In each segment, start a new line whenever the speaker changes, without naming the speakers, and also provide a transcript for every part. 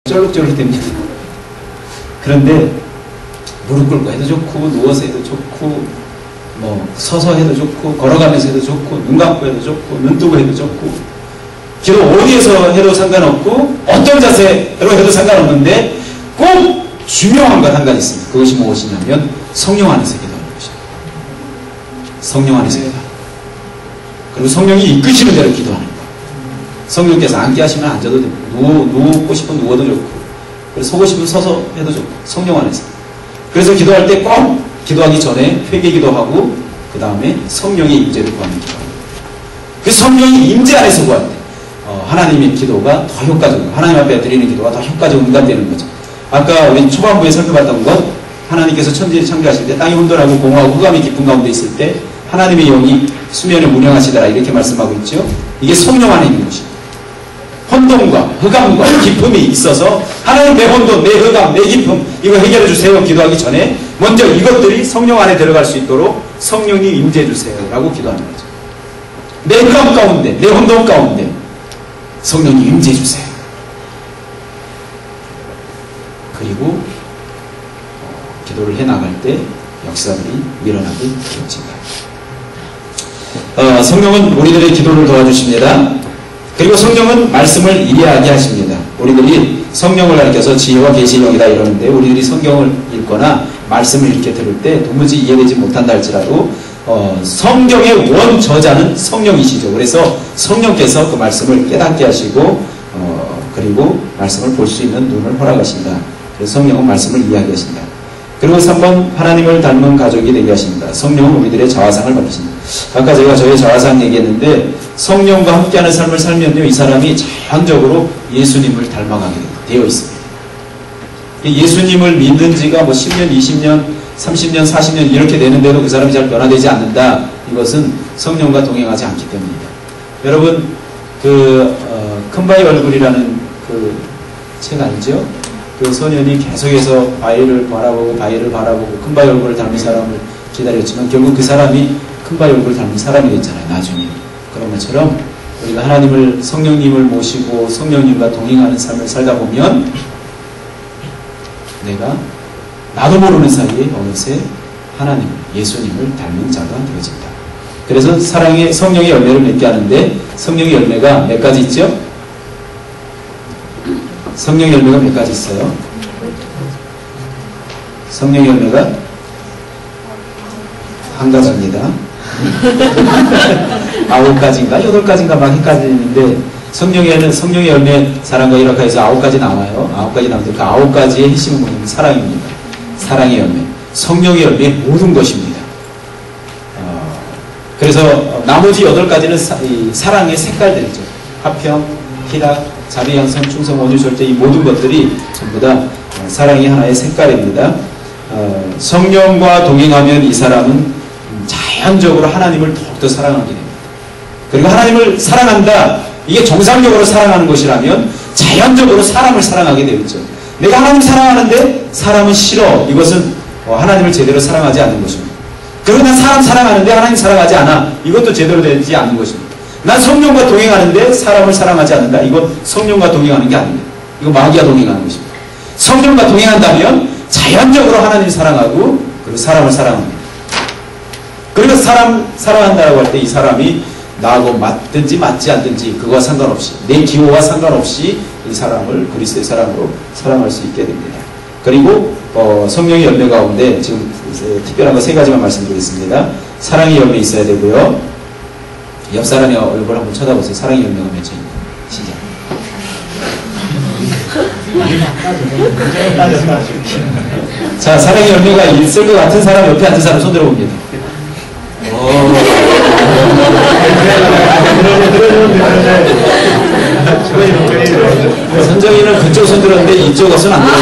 쩔룩쩔룩 됩니다. 그런데 무릎 꿇고 해도 좋고 누워서 해도 좋고 뭐 서서 해도 좋고 걸어가면서 해도 좋고 눈 감고 해도 좋고 눈 뜨고 해도 좋고 기도 어디에서 해도 상관없고 어떤 자세로 해도 상관없는데 꼭 중요한 것 한 가지 있습니다. 그것이 무엇이냐면 성령 안에서 기도하는 것입니다. 성령 안에서 기도하는 것. 그리고 성령이 이끄시는 대로 기도하는 것. 성령께서 앉게 하시면 앉아도 되고 누우고 싶으면 누워도 좋고 그래서 서고 싶으면 서서 해도 좋고 성령 안에서. 그래서 기도할 때 꼭 기도하기 전에 회개 기도하고 그 다음에 성령의 임재를 구하는 기도합니다. 그 성령의 임재 안에서 구할 때 하나님의 기도가 더 효과적이고 하나님 앞에 드리는 기도가 더 효과적으로 응답되는 거죠. 아까 우리 초반부에 살펴봤던 것 하나님께서 천지를 창조하실 때 땅이 혼돈하고 공허하고 흑암이 깊은 가운데 있을 때 하나님의 영이 수면을 운영하시더라 이렇게 말씀하고 있죠. 이게 성령 안에 있는 것입니다. 혼돈과 흑암과 기쁨이 있어서 하나님 내 혼돈, 내 흑암, 내 기쁨 이거 해결해 주세요 기도하기 전에 먼저 이것들이 성령 안에 들어갈 수 있도록 성령이 임재해 주세요 라고 기도하는 거죠. 내 흑암 가운데, 내 혼돈 가운데 성령이 임재해 주세요. 그리고 기도를 해나갈 때 역사들이 일어나게 되어진다. 성령은 우리들의 기도를 도와주십니다. 그리고 성령은 말씀을 이해하게 하십니다. 우리들이 성령을 가리켜서 지혜와 계시의 영이다 이러는데 우리들이 성경을 읽거나 말씀을 읽게 들을 때 도무지 이해되지 못한다 할지라도 성경의 원저자는 성령이시죠. 그래서 성령께서 그 말씀을 깨닫게 하시고 그리고 말씀을 볼 수 있는 눈을 허락하신다. 그래서 성령은 말씀을 이해하게 하신다. 그리고 3번 하나님을 닮은 가족이 되게 하십니다. 성령은 우리들의 자화상을 받으십니다. 아까 제가 저의 자화상 얘기했는데 성령과 함께하는 삶을 살면요 이 사람이 자연적으로 예수님을 닮아가게 되어 있습니다. 예수님을 믿는 지가 뭐 10년, 20년, 30년, 40년 이렇게 되는데도 그 사람이 잘 변화되지 않는다. 이것은 성령과 동행하지 않기 때문입니다. 여러분 큰바위 얼굴이라는 그 책 알죠? 그 소년이 계속해서 바위를 바라보고 큰바위 얼굴을 닮은 사람을 기다렸지만 결국 그 사람이 큰바위 얼굴을 닮은 사람이 됐잖아요. 나중에. 그런 것처럼 우리가 하나님을 성령님을 모시고 성령님과 동행하는 삶을 살다 보면 내가 나도 모르는 사이에 어느새 하나님, 예수님을 닮은 자가 되어진다. 그래서 사랑의 성령의 열매를 맺게 하는데 성령의 열매가 몇 가지 있죠? 성령의 열매가 몇 가지 있어요? 성령의 열매가 한 가지입니다. 9가지인가 8가지인가 막 헷갈리는데 성령의 열매 사랑과 일학과 해서 9가지 나와요. 9가지 나오는데 그 9가지의 핵심은 뭐냐면 사랑입니다. 사랑의 열매. 성령의 열매의 모든 것입니다. 그래서 나머지 8가지는 사랑의 색깔들이죠. 화평, 희락, 자비, 양성, 충성, 온유, 절제 이 모든 것들이 전부 다 사랑의 하나의 색깔입니다. 성령과 동행하면 이 사람은 자연적으로 하나님을 더욱더 사랑하게 됩니다. 그리고 하나님을 사랑한다. 이게 정상적으로 사랑하는 것이라면 자연적으로 사람을 사랑하게 되겠죠. 내가 하나님 사랑하는데 사람은 싫어. 이것은 하나님을 제대로 사랑하지 않는 것입니다. 그리고 난 사람 사랑하는데 하나님 사랑하지 않아. 이것도 제대로 되지 않는 것입니다. 난 성령과 동행하는데 사람을 사랑하지 않는다. 이건 성령과 동행하는 게 아닙니다. 이거 마귀와 동행하는 것입니다. 성령과 동행한다면 자연적으로 하나님을 사랑하고 그리고 사람을 사랑합니다. 그리고 사람 사랑한다고 할 때 이 사람이 나하고 맞든지 맞지 않든지 그거와 상관없이 내 기호와 상관없이 이 사람을 그리스도의 사랑으로 사랑할 수 있게 됩니다. 그리고 성령의 열매 가운데 지금 특별한 거 3가지만 말씀드리겠습니다. 사랑의 열매 있어야 되고요. 옆 사람의 얼굴 한번 쳐다보세요. 사랑의 열매가 맺혀 있는 시작. 자, 사랑의 열매가 있을 것 같은 사람 옆에 앉은 사람 손 들어봅니다. 선정이는 그쪽 손 들었는데 이쪽은 손 안 들어요.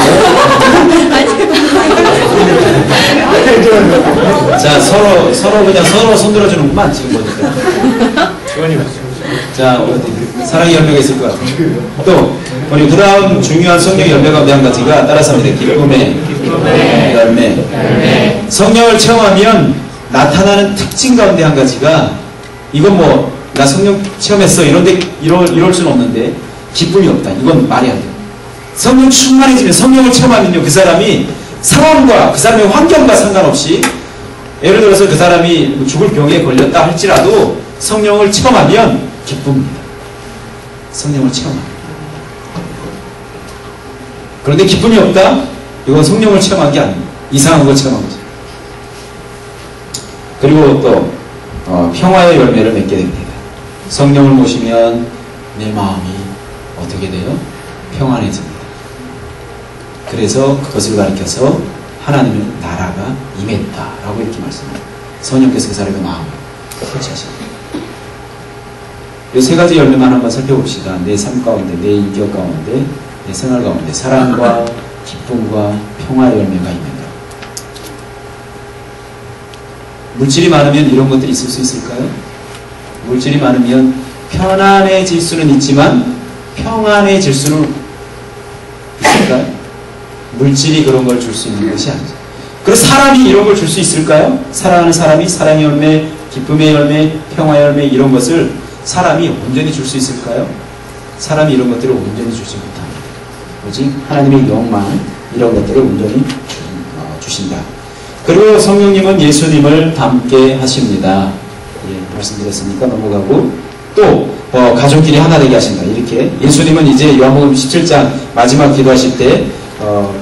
자, 서로 그냥 서로 손 들어주는구만 지금 보니까. 자, 사랑의 열매가 있을 것 같아요. 또 우리 그 다음 중요한 성령의 열매 가운데 한 가지가 따라서 합니다. 기쁨의 열매. 성령을 체험하면 나타나는 특징 가운데 한 가지가 이건 뭐 나 성령 체험했어 이럴 수는 없는데 기쁨이 없다. 이건 말이 안 돼요. 성령 충만해지면, 성령을 체험하면요, 그 사람이 상황과 그 사람의 환경과 상관없이, 예를 들어서 그 사람이 죽을 병에 걸렸다 할지라도 성령을 체험하면 기쁩니다. 성령을 체험합니다. 그런데 기쁨이 없다? 이건 성령을 체험한 게 아닙니다. 이상한 걸 체험한 거죠. 그리고 또 평화의 열매를 맺게 됩니다. 성령을 모시면 내 마음이 어떻게 돼요? 평안해집니다. 그래서 그것을 가리켜서 하나님의 나라가 임했다라고 이렇게 말씀합니다. 성령께서 그 사람의 마음을 터치하십니다. 이 세 가지 열매만 한번 살펴봅시다. 내 삶 가운데, 내 인격 가운데, 내 생활 가운데 사랑과 기쁨과 평화의 열매가 있는가. 물질이 많으면 이런 것들이 있을 수 있을까요? 물질이 많으면 편안해질 수는 있지만 평안해질 수는 있을까요? 물질이 그런 걸 줄 수 있는 것이 아니죠. 그래서 사람이 이런 걸 줄 수 있을까요? 사랑하는 사람이 사랑의 열매, 기쁨의 열매, 평화의 열매 이런 것을 사람이 온전히 줄 수 있을까요? 사람이 이런 것들을 온전히 주지 못합니다. 오직 하나님의 영만 이런 것들을 온전히 주신다. 그리고 성령님은 예수님을 닮게 하십니다. 예, 말씀드렸으니까 넘어가고 또 가족끼리 하나 되게 하신다. 이렇게 예수님은 이제 요한복음 17장 마지막 기도하실 때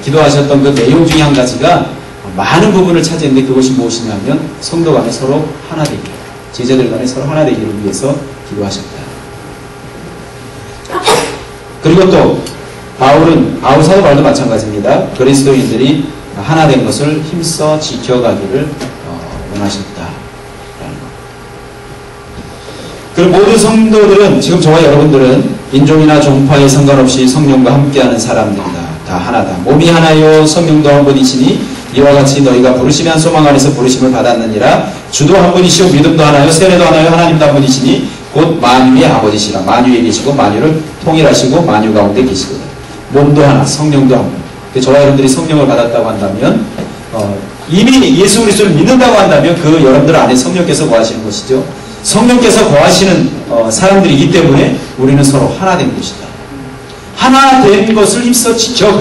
기도하셨던 그 내용 중에 한 가지가 많은 부분을 차지했는데 그것이 무엇이냐면 성도 간에 서로 하나 되기, 제자들 간에 서로 하나 되기를 위해서 기도하셨다. 그리고 또 바울 사도 바울도 마찬가지입니다. 그리스도인들이 하나 된 것을 힘써 지켜가기를 원하셨다. 그리고 모든 성도들은 지금 저와 여러분들은 인종이나 종파에 상관없이 성령과 함께하는 사람들이다. 다 하나다. 몸이 하나요 성령도 한 분이시니 이와 같이 너희가 부르심이 한 소망 안에서 부르심을 받았느니라. 주도 한 분이시오 믿음도 하나요 세례도 하나요 하나님도 한 분이시니 곧 만유의 아버지시라. 만유에 계시고 만유를 통일하시고 만유 가운데 계시거든. 몸도 하나 성령도 한 분. 저와 여러분들이 성령을 받았다고 한다면 이미 예수 그리스도를 믿는다고 한다면 그 여러분들 안에 성령께서 거하시는 것이죠. 성령께서 거하시는 사람들이기 때문에 우리는 서로 하나 된 것이다. 하나 된 것을 힘써 지켜가